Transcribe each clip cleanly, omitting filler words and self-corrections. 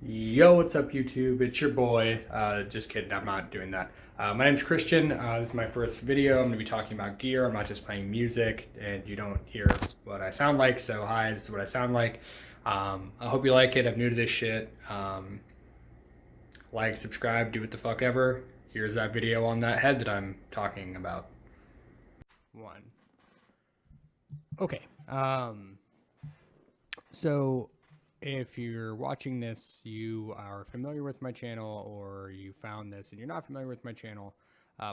Yo, what's up, YouTube? It's your boy. Just kidding, I'm not doing that. My name's Christian. This is my first video. I'm going to be talking about gear. I'm not just playing music, and you don't hear what I sound like. So, hi, this is what I sound like. I hope you like it. I'm new to this shit. Like, subscribe, do what the fuck ever. Here's that video on that head that I'm talking about. One. Okay. So if you're watching this, you are familiar with my channel, or you found this and you're not familiar with my channel.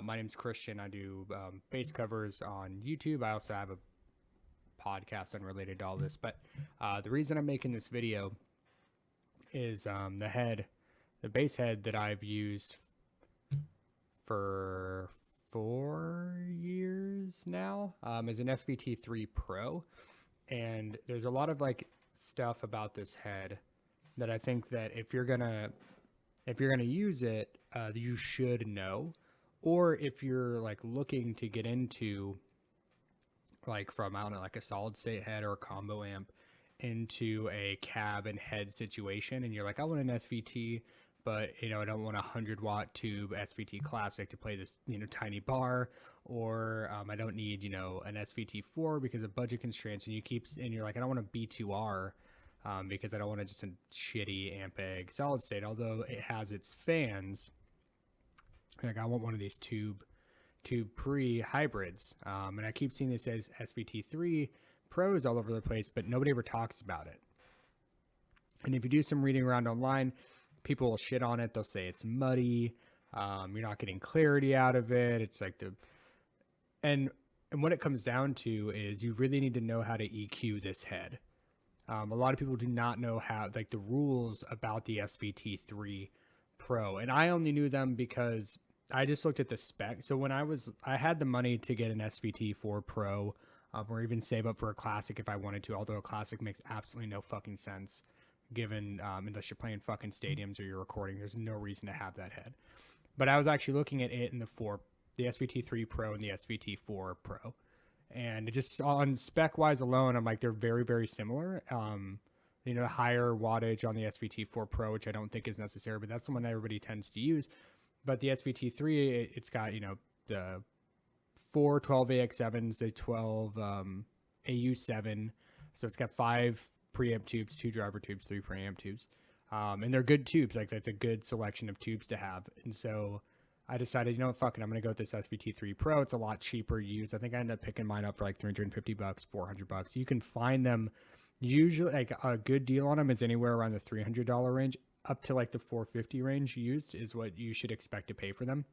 My name's Christian. I do bass covers on YouTube. I also have a podcast unrelated to all this. But the reason I'm making this video is the bass head that I've used for 4 years now is an SVT-3 Pro. And there's a lot of stuff about this head that I think that if you're gonna use it, you should know. Or if you're looking to get into from, I don't know, a solid state head or a combo amp into a cab and head situation, and you're like, I want an SVT, but I don't want a 100-watt tube SVT Classic to play this tiny bar, or I don't need an SVT4 because of budget constraints, and you're like, I don't want a B2R because I don't want just a shitty Ampeg solid state, although it has its fans. I want one of these tube pre hybrids, and I keep seeing this as SVT3 Pros all over the place, but nobody ever talks about it. And if you do some reading around online, people will shit on it. They'll say it's muddy. You're not getting clarity out of it. It's and what it comes down to is you really need to know how to EQ this head. A lot of people do not know how, the rules about the SVT3 Pro. And I only knew them because I just looked at the spec. So when I had the money to get an SVT4 Pro, or even save up for a Classic if I wanted to, although a Classic makes absolutely no fucking sense given, unless you're playing fucking stadiums or you're recording, there's no reason to have that head. But I was actually looking at it in the SVT3 Pro and the SVT4 Pro. And it just, on spec wise alone, I'm like, they're very, very similar. Higher wattage on the SVT4 Pro, which I don't think is necessary, but that's the one that everybody tends to use. But the SVT3, it's got, the 4 12AX7s, a 12 AU7. So it's got 5 preamp tubes, 2 driver tubes, 3 preamp tubes. And they're good tubes. That's a good selection of tubes to have. And so I decided, fuck it, I'm going to go with this SVT3 Pro. It's a lot cheaper used. I think I ended up picking mine up for $350, $400. You can find them usually, a good deal on them is anywhere around the $300 range, up to the $450 range used is what you should expect to pay for them.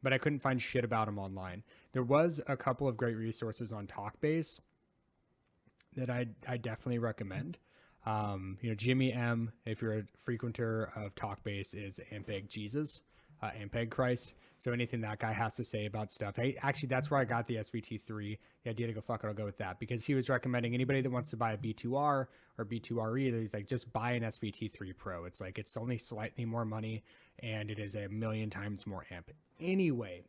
But I couldn't find shit about them online. There was a couple of great resources on Talkbass that I definitely recommend. Jimmy M, if you're a frequenter of Talkbass, is Ampeg Jesus, Ampeg Christ. So anything that guy has to say about stuff. Actually, that's where I got the SVT3. The idea to go, fuck it, I'll go with that. Because he was recommending anybody that wants to buy a B2R or B2RE, he's like, just buy an SVT3 Pro. It's it's only slightly more money, and it is a million times more amp. Anyway,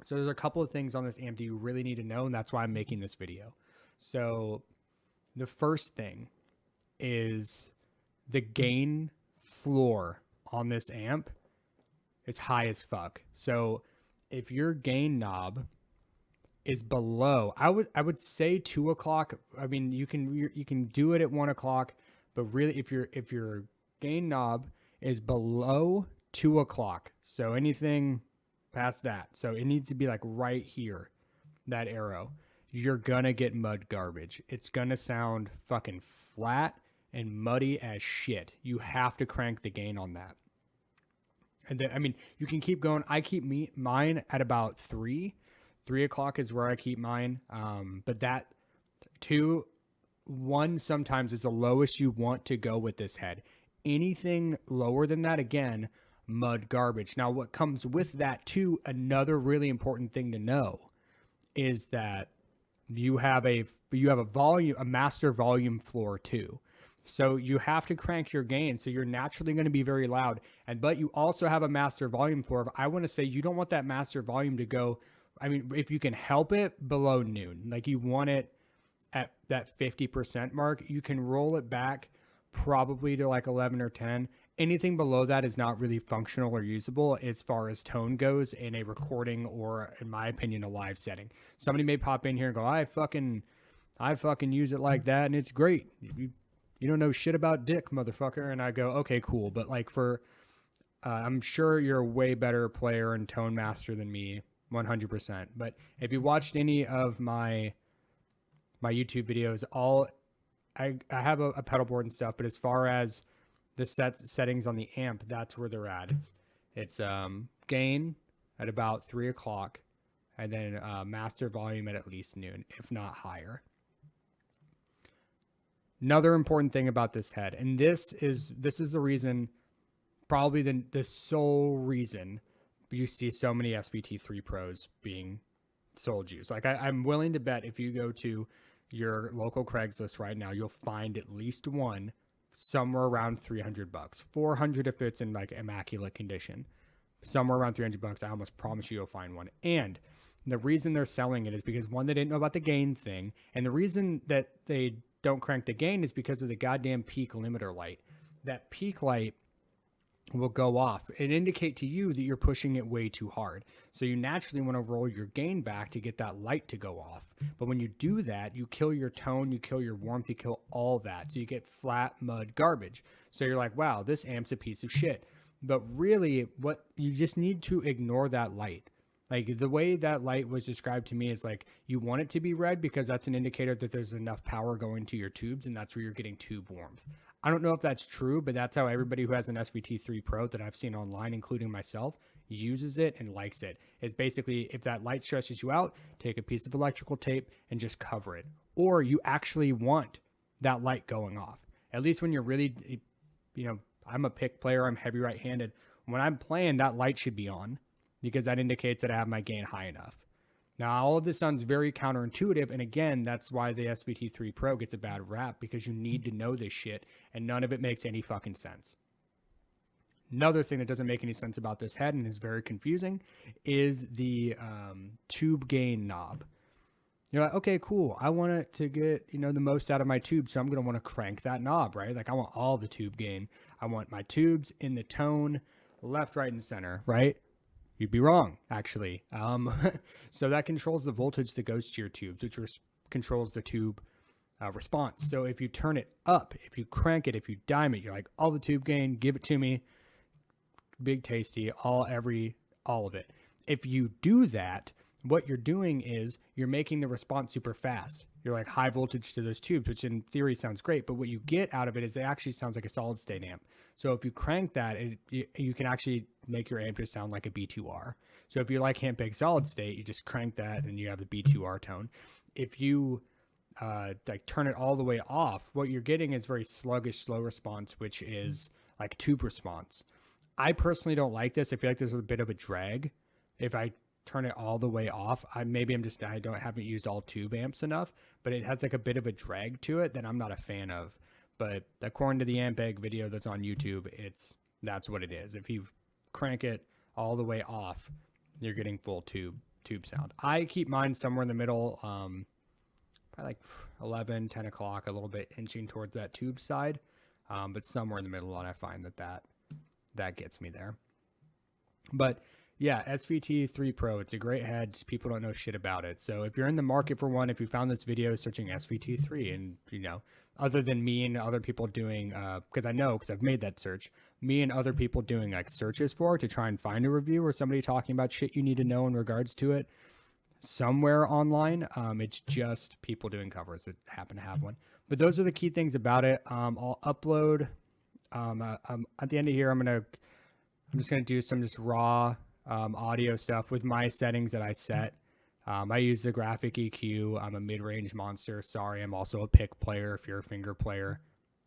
so there's a couple of things on this amp that you really need to know, and that's why I'm making this video. So the first thing is the gain floor on this amp is high as fuck. So if your gain knob is below, I would say 2 o'clock. I mean, you can do it at 1 o'clock, but really if your gain knob is below 2 o'clock, so anything past that, so it needs to be right here, that arrow, you're gonna get mud garbage. It's gonna sound fucking flat and muddy as shit. You have to crank the gain on that. And then, you can keep going. I keep mine at about 3 o'clock is where I keep mine. But that 2, 1 sometimes is the lowest you want to go with this head. Anything lower than that, again, mud garbage. Now, what comes with that too, another really important thing to know is that you have a master volume floor too. So you have to crank your gain. So you're naturally going to be very loud. But you also have a master volume floor. I want to say you don't want that master volume to go, if you can help it, below noon. You want it at that 50% mark. You can roll it back probably to like 11 or 10. Anything below that is not really functional or usable as far as tone goes in a recording or, in my opinion, a live setting. Somebody may pop in here and go, I fucking use it like that and it's great. You don't know shit about dick, motherfucker. And I go, okay, cool. But like I'm sure you're a way better player and tone master than me, 100%. But if you watched any of my YouTube videos, I have a pedal board and stuff, but as far as the settings on the amp, that's where they're at. It's gain at about 3 o'clock, and then master volume at least noon, if not higher. Another important thing about this head, and this is the reason, probably the sole reason you see so many SVT-3 Pros being sold used. Like I'm willing to bet if you go to your local Craigslist right now, you'll find at least one somewhere around $300, $400 if it's in like immaculate condition, somewhere around $300. I almost promise you'll find one. And the reason they're selling it is because, one, they didn't know about the gain thing, and the reason that they don't crank the gain is because of the goddamn peak limiter light. That peak light will go off and indicate to you that you're pushing it way too hard. So you naturally want to roll your gain back to get that light to go off. But when you do that, you kill your tone, you kill your warmth, you kill all that. So you get flat mud garbage. So you're like, wow, this amp's a piece of shit. But really, what you just need to ignore that light. Like the way that light was described to me is like, you want it to be red because that's an indicator that there's enough power going to your tubes, and that's where you're getting tube warmth. I don't know if that's true, but that's how everybody who has an SVT-3 Pro that I've seen online, including myself, uses it and likes it. It's basically, if that light stresses you out, take a piece of electrical tape and just cover it. Or you actually want that light going off. At least when you're really, I'm a pick player, I'm heavy right-handed. When I'm playing, that light should be on because that indicates that I have my gain high enough. Now, all of this sounds very counterintuitive, and again, that's why the SVT-3 Pro gets a bad rap, because you need to know this shit, and none of it makes any fucking sense. Another thing that doesn't make any sense about this head and is very confusing is the tube gain knob. You're like, okay, cool. I want it to get, the most out of my tube, so I'm going to want to crank that knob, right? Like, I want all the tube gain. I want my tubes in the tone, left, right, and center, right? You'd be wrong, actually. So that controls the voltage that goes to your tubes, which controls the tube response. So if you turn it up, if you crank it, if you dime it, you're like, all the tube gain, give it to me. Big tasty, all of it. If you do that, what you're doing is you're making the response super fast. You're like high voltage to those tubes, which in theory sounds great, but what you get out of it is it actually sounds like a solid state amp. So if you crank that, you can actually make your amp just sound like a B2R. So if you like Ampeg solid state, you just crank that and you have the B2R tone. If you turn it all the way off, what you're getting is very sluggish, slow response, which is like tube response. I personally don't like this. I feel like there's a bit of a drag. If I turn it all the way off, I haven't used all tube amps enough, but it has like a bit of a drag to it that I'm not a fan of. But according to the Ampeg video that's on YouTube, that's what it is. If you crank it all the way off, you're getting full tube sound. I keep mine somewhere in the middle, probably like 11, 10 o'clock, a little bit inching towards that tube side, but somewhere in the middle, and I find that gets me there. But yeah, SVT-3 Pro, it's a great head. Just people don't know shit about it. So if you're in the market for one, if you found this video searching SVT-3 and, other than me and other people doing, because I've made that search, me and other people doing like searches for it to try and find a review or somebody talking about shit you need to know in regards to it somewhere online. It's just people doing covers that happen to have one. But those are the key things about it. I'll upload, at the end of here, I'm just going to do some just raw audio stuff with my settings that I set. I use the graphic EQ. I'm a mid-range monster. Sorry, I'm also a pick player if you're a finger player.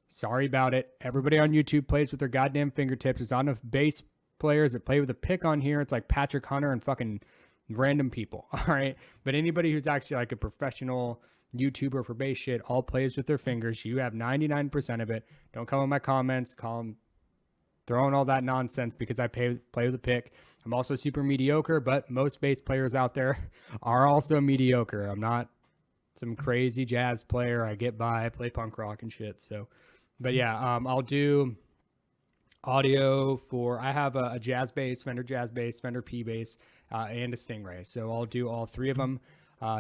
Sorry about it. Everybody on YouTube plays with their goddamn fingertips. There's not enough bass players that play with a pick on here. It's like Patrick Hunter and fucking random people, all right? But anybody who's actually like a professional YouTuber for bass shit all plays with their fingers. You have 99% of it. Don't come in my comments. Call them throwing all that nonsense because I play with a pick. I'm also super mediocre, but most bass players out there are also mediocre. I'm not some crazy jazz player. I get by, I play punk rock and shit. So But yeah, I'll do audio for, I have a jazz bass, Fender P bass, and a Stingray. So I'll do all three of them,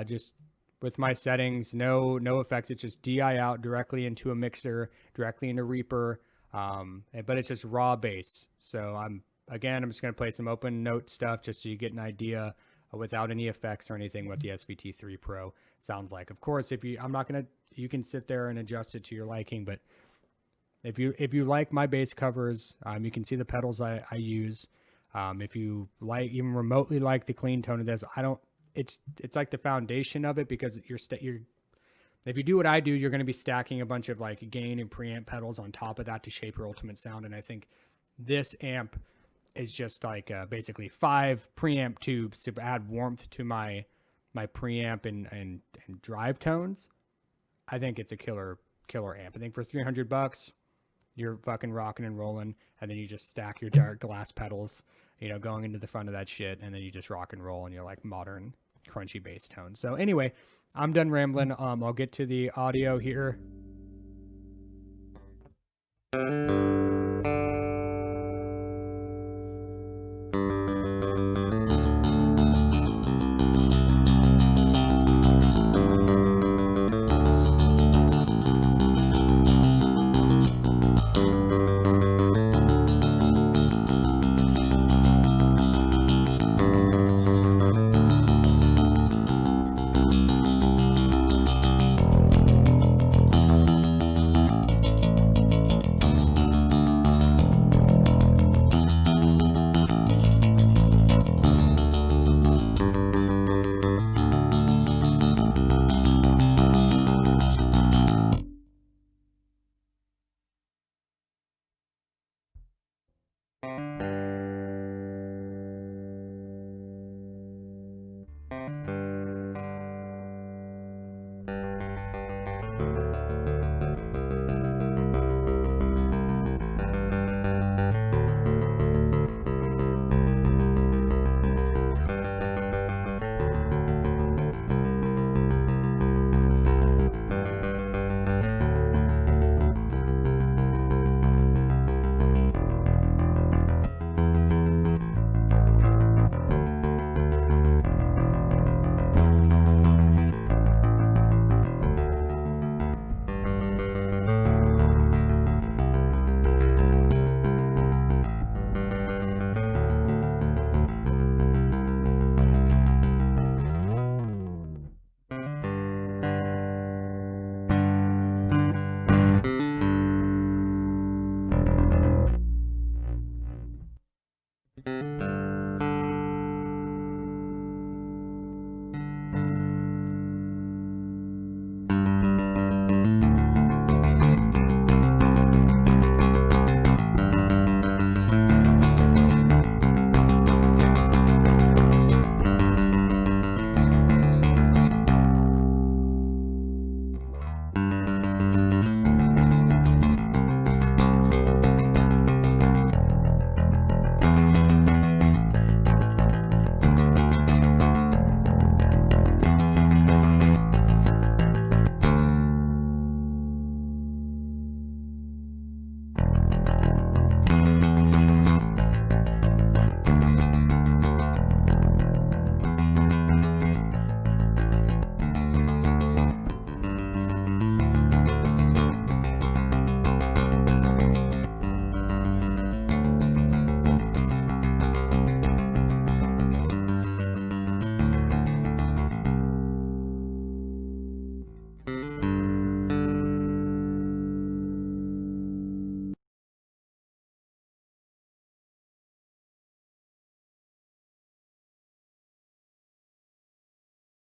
just with my settings, no effects. It's just DI out directly into a mixer, directly into Reaper, but it's just raw bass. So I'm just going to play some open note stuff just so you get an idea without any effects or anything what the SVT-3 Pro sounds like. Of course, you can sit there and adjust it to your liking, but if you like my bass covers, you can see the pedals I use. If you even remotely like the clean tone of this, it's like the foundation of it, because if you do what I do, you're going to be stacking a bunch of like gain and preamp pedals on top of that to shape your ultimate sound. And I think this amp is just like basically 5 preamp tubes to add warmth to my preamp and drive tones. I think it's a killer amp. I think for $300, you're fucking rocking and rolling, and then you just stack your dark glass pedals, going into the front of that shit, and then you just rock and roll, and you're like modern, crunchy bass tone. So anyway, I'm done rambling. I'll get to the audio here.